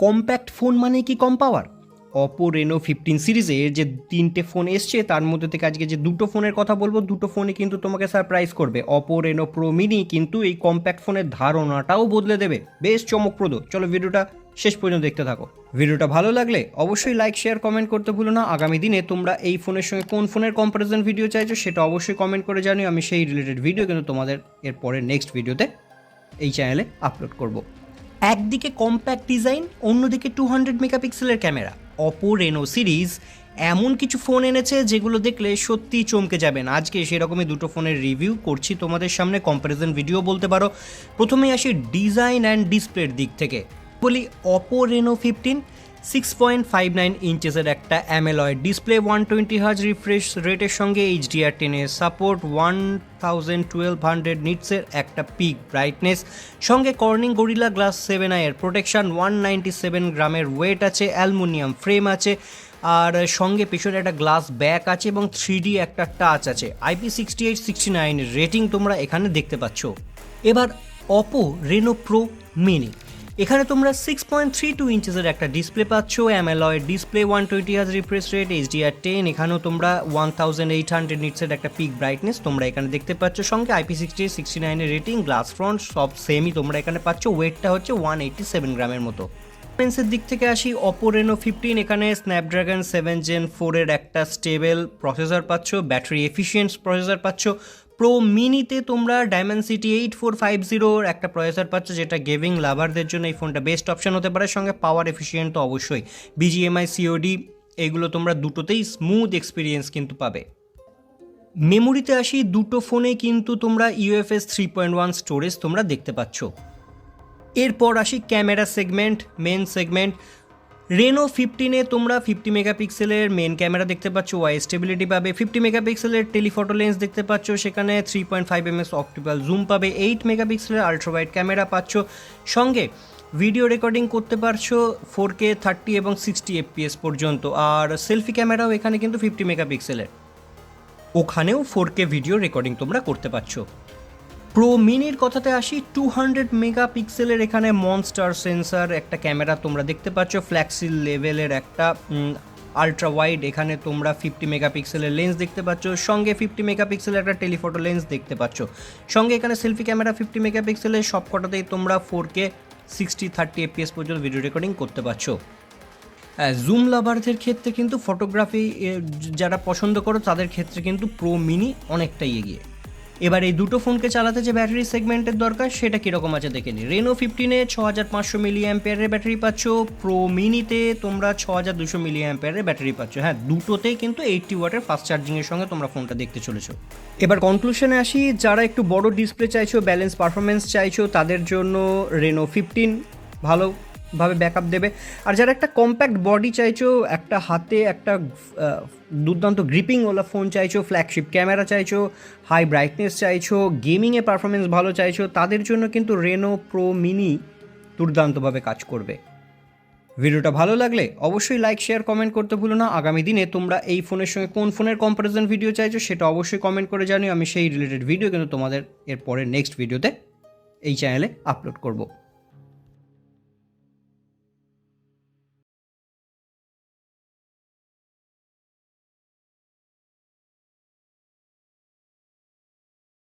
Compact phone মানে কি কম পাওয়ার? Oppo Reno 15 সিরিজের যে 3টে ফোন এসছে তার মধ্যে থেকে আজকে যে দুটো ফোনের কথা বলবো, দুটো ফোনই কিন্তু তোমাকে সারপ্রাইজ করবে। অপো রেনো প্রো মিনি কিন্তু এই কম্প্যাক্ট ফোনের ধারণাটাও বদলে দেবে, বেশ চমকপ্রদ। চলো ভিডিওটা শেষ পর্যন্ত দেখতে থাকো। ভিডিওটা ভালো লাগলে অবশ্যই লাইক শেয়ার কমেন্ট করতে ভুলো না। আগামী দিনে তোমরা এই ফোনের সঙ্গে কোন ফোনের কম্প্যারিজন ভিডিও চাইছো সেটা অবশ্যই কমেন্ট করে জানিও। আমি সেই রিলেটেড ভিডিও কিন্তু তোমাদের এর পরে নেক্সট ভিডিওতে এই চ্যানেলে আপলোড করব। একদিকে কম্প্যাক্ট ডিজাইন, অন্যদিকে 200 মেগাপিক্সেলের ক্যামেরা। অপো রেনো সিরিজ এমন কিছু ফোন এনেছে যেগুলো দেখলে সত্যিই চমকে যাবেন। আজকে সেরকমই দুটো ফোনের রিভিউ করছি তোমাদের সামনে, কম্প্যারিজন ভিডিও বলতে পারো। প্রথমেই আসি ডিজাইন অ্যান্ড ডিসপ্লের দিক থেকে। বলি অপো রেনো 15 6.59 ইঞ্চেসের একটা অ্যামোলেড ডিসপ্লে, 120 হার্জ রিফ্রেশ রেটের সঙ্গে HDR10 এর সাপোর্ট, 1200 নিটসের একটা পিক ব্রাইটনেস, সঙ্গে কর্নিং গরিলা গ্লাস 7i এর প্রোটেকশন, 197 গ্রামের ওয়েট আছে, অ্যালুমিনিয়াম ফ্রেম আছে, আর সঙ্গে পেছনে একটা গ্লাস ব্যাক আছে এবং 3D একটা টাচ আছে। IP68-69 রেটিং তোমরা এখানে দেখতে পাচ্ছ। এবার অপো রেনো প্রো মিনি, এখানে তোমরা 6.32 ইঞ্চেসের একটা ডিসপ্লে পাচ্ছ, AMOLED display, 120 hertz refresh rate, HDR10, এখানেও তোমরা 1800 নিটসের একটা পিক ব্রাইটনেস তোমরা এখানে দেখতে পাচ্ছ, সঙ্গে IP68-69 এর রেটিং, গ্লাস ফ্রন্ট সব সেমই তোমরা এখানে পাচ্ছ। ওয়েটটা হচ্ছে 187 গ্রামের মতো। পারফরমেন্সের দিক থেকে আসি, অপো রেনো 15 এখানে স্ন্যাপড্রাগন 7 Gen 4 এর একটা স্টেবল প্রসেসর পাচ্ছ, ব্যাটারি এফিশিয়েন্ট প্রসেসর পাচ্ছ। প্রো মিনিতে তোমরা ডায়মেনসিটি 8450 একটা প্রসেসর পাচ্ছ, যেটা গেমিং লাভারদের জন্য এই ফোনটা বেস্ট অপশন হতে পারে। সঙ্গে পাওয়ার এফিশিয়েন্ট তো অবশ্যই, BGMI COD এগুলো তোমরা দুটোতেই স্মুথ এক্সপিরিয়েন্স কিন্তু পাবে। মেমোরিতে আসি, দুটো ফোনে কিন্তু তোমরা UFS 3.1 স্টোরেজ তোমরা দেখতে পাচ্ছ। এরপর আসি camera segment, main segment. Reno 15-এ তোমরা 50 মেগাপিক্সেলের মেন ক্যামেরা দেখতে পাচ্ছ, ওয়াই স্টেবিলিটি পাবে, 50 মেগাপিক্সেলের টেলিফটো লেন্স দেখতে পাচ্ছ, সেখানে 3.5 mm অপটিক্যাল জুম পাবে, 8 মেগাপিক্সেলের আলট্রাওয়াইড ক্যামেরা পাচ্ছ, সঙ্গে ভিডিও রেকর্ডিং করতে পারছো 4K 30 এবং 60 FPS পর্যন্ত। আর সেলফি ক্যামেরাও এখানে কিন্তু 50 মেগাপিক্সেলের, ওখানেও 4K ভিডিও রেকর্ডিং তোমরা করতে পারছো। প্রো মিনির কথাতে আসি, 200 মেগাপিক্সেলের এখানে মনস্টার সেন্সার একটা ক্যামেরা তোমরা দেখতে পাচ্ছ, ফ্ল্যাক্সিল লেভেলের একটা আলট্রা ওয়াইড, এখানে তোমরা 50 মেগাপিক্সেলের লেন্স দেখতে পাচ্ছ, সঙ্গে 50 মেগাপিক্সেলের একটা টেলিফটো লেন্স দেখতে পাচ্ছ, সঙ্গে এখানে সেলফি ক্যামেরা 50 মেগাপিক্সেলের, সবকটাতেই তোমরা 4K 60-30 FPS পর্যন্ত ভিডিও রেকর্ডিং করতে পারছো। জুম লাভারদের ক্ষেত্রে কিন্তু, ফটোগ্রাফি যারা পছন্দ করো তাদের ক্ষেত্রে কিন্তু প্রো মিনি অনেকটাই এগিয়ে। এবার এই দুটো ফোনকে চালাতে যে ব্যাটারি সেগমেন্টের দরকার সেটা কীরকম আছে দেখে নিই। রেনো 15-এ 6500 মিলিঅ্যাম্পিয়ারের ব্যাটারি পাচ্ছ, প্রো মিনিতে তোমরা 6200 মিলিঅ্যাম্পিয়ারের ব্যাটারি পাচ্ছ। হ্যাঁ, দুটোতেই কিন্তু 80 ওয়াটের ফাস্ট চার্জিংয়ের সঙ্গে তোমরা ফোনটা দেখতে চলেছো। এবার কনক্লুশনে আসি, যারা একটু বড় ডিসপ্লে চাইছো, ব্যালেন্স পারফরমেন্স চাইছো, তাদের জন্য রেনো 15 ভালোভাবে ব্যাকআপ দেবে। আর যারা একটা কম্প্যাক্ট বডি চাইছো, একটা হাতে একটা দুর্দান্ত গ্রিপিংওয়ালা ফোন চাইছো, ফ্ল্যাগশিপ ক্যামেরা চাইছো, হাই ব্রাইটনেস চাইছো, গেমিংয়ে পারফরমেন্স ভালো চাইছো, তাদের জন্য কিন্তু রেনো প্রো মিনি দুর্দান্তভাবে কাজ করবে। ভিডিওটা ভালো লাগলে অবশ্যই লাইক শেয়ার কমেন্ট করতে ভুলো না। আগামী দিনে তোমরা এই ফোনের সঙ্গে কোন ফোনের কম্প্যারিজন ভিডিও চাইছো সেটা অবশ্যই কমেন্ট করে জানিও। আমি সেই রিলেটেড ভিডিও কিন্তু তোমাদের এর পরে নেক্সট ভিডিওতে এই চ্যানেলে আপলোড করব।